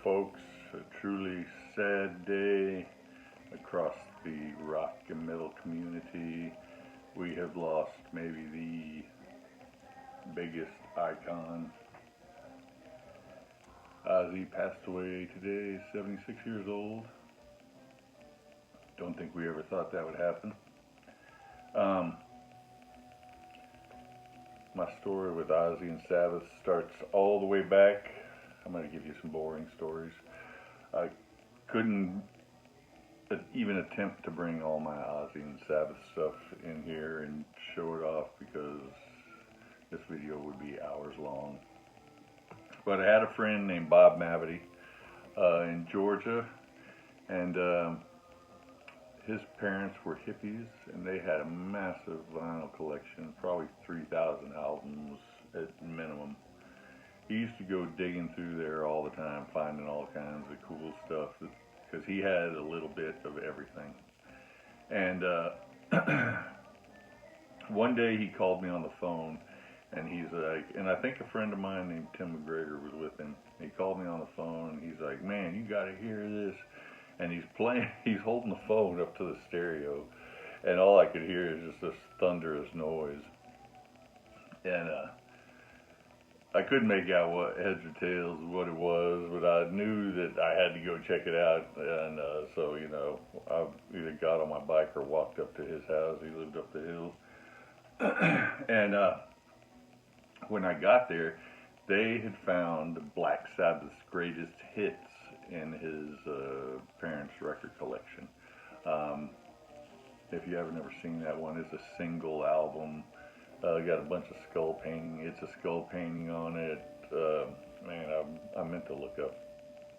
folks. A truly sad day across the rock and metal community. We have lost maybe the biggest icon. Ozzy passed away today, 76 years old. Don't think we ever thought that would happen. My story with Ozzy and Sabbath starts all the way back. I'm going to give you some boring stories. I couldn't even attempt to bring all my Ozzy and Sabbath stuff in here and show it off because this video would be hours long. But I had a friend named Bob Mavity in Georgia, and his parents were hippies, and they had a massive vinyl collection, probably 3,000 albums at minimum. He used to go digging through there all the time, finding all kinds of cool stuff, because he had a little bit of everything. And one day he called me on the phone, and he's like, and I think a friend of mine named Tim McGregor was with him. He called me on the phone, and he's like, "Man, you got to hear this." And he's holding the phone up to the stereo, and all I could hear is just this thunderous noise. And I couldn't make out what heads or tails what it was, but I knew that I had to go check it out. And so, I either got on my bike or walked up to his house. He lived up the hill. And when I got there, they had found Black Sabbath's greatest hits in his parents' record collection. If you haven't ever seen that one, it's a single album. Got a bunch of skull painting. It's a skull painting on it. Man, I meant to look up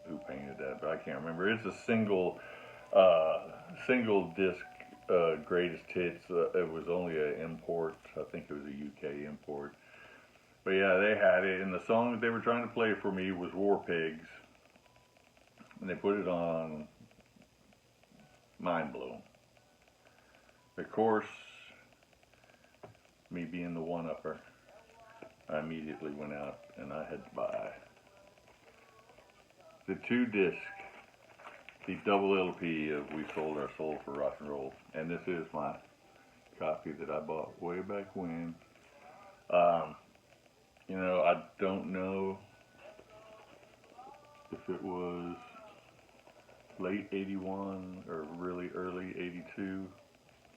who painted that, but I can't remember. It's a single disc greatest hits. It was only an import. I think it was a UK import. But yeah, they had it, and the song that they were trying to play for me was War Pigs, and they put it on. Mind blown. Of course, me being the one-upper, I immediately went out and I had to buy the 2-disc, the double LP of We Sold Our Soul for Rock and Roll. And this is my copy that I bought way back when. I don't know if it was late 81 or really early 82,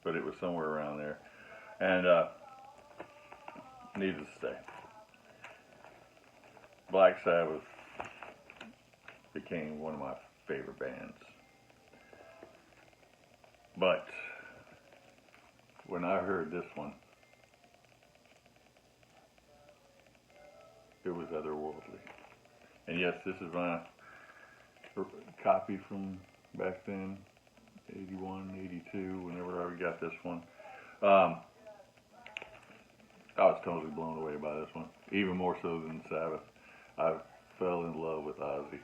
but it was somewhere around there. And needless to say, Black Sabbath became one of my favorite bands. But when I heard this one, it was otherworldly. And yes, this is my copy from back then, 81, 82, whenever I got this one. I was totally blown away by this one, even more so than Sabbath. I fell in love with Ozzy.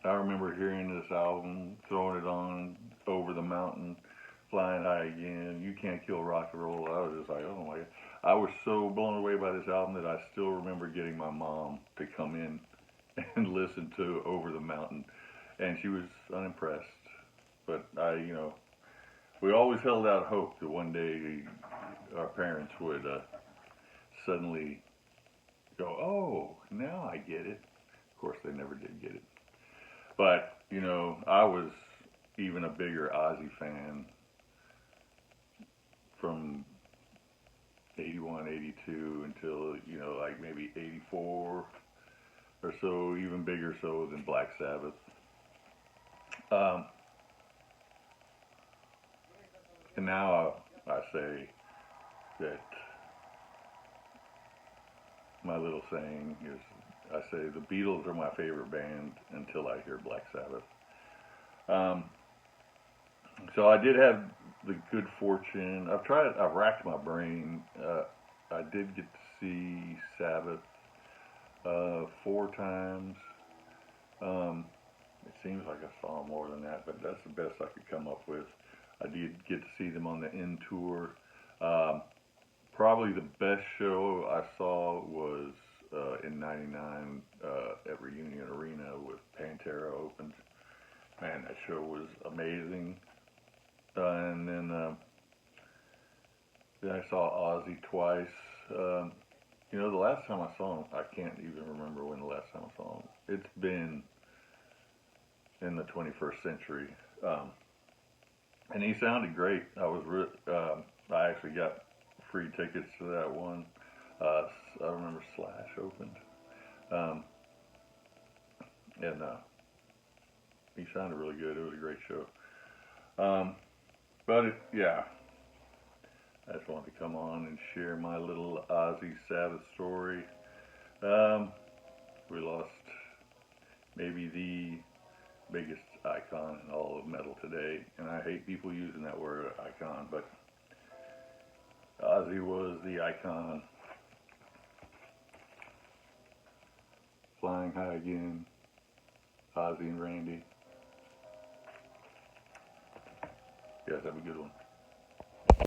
I remember hearing this album, throwing it on, Over the Mountain, Flying High Again, You Can't Kill Rock and Roll. I was just like, oh my God. I was so blown away by this album that I still remember getting my mom to come in and listen to Over the Mountain, and she was unimpressed. But we always held out hope that one day our parents would suddenly go, "Oh, now I get it." Of course, they never did get it. But, I was even a bigger Ozzy fan from 81, 82 until, like maybe 84 or so, even bigger so than Black Sabbath. And now I say that my little saying is, I say the Beatles are my favorite band until I hear Black Sabbath. So I did have the good fortune. I've racked my brain. I did get to see Sabbath 4 times. It seems like I saw more than that, but that's the best I could come up with. I did get to see them on the End Tour. Probably the best show I saw was in '99 at Reunion Arena with Pantera opened. Man, that show was amazing. And then I saw Ozzy twice. You know, the last time I saw him, I can't even remember when the last time I saw him. It's been in the 21st century. And he sounded great. I actually got free tickets to that one. I remember Slash opened. Um, and he sounded really good. It was a great show. Yeah, I just wanted to come on and share my little Ozzy Sabbath story. We lost maybe the biggest icon in all of metal today, and I hate people using that word icon, but Ozzy was the icon. Flying high again, Ozzy and Randy. You guys have a good one.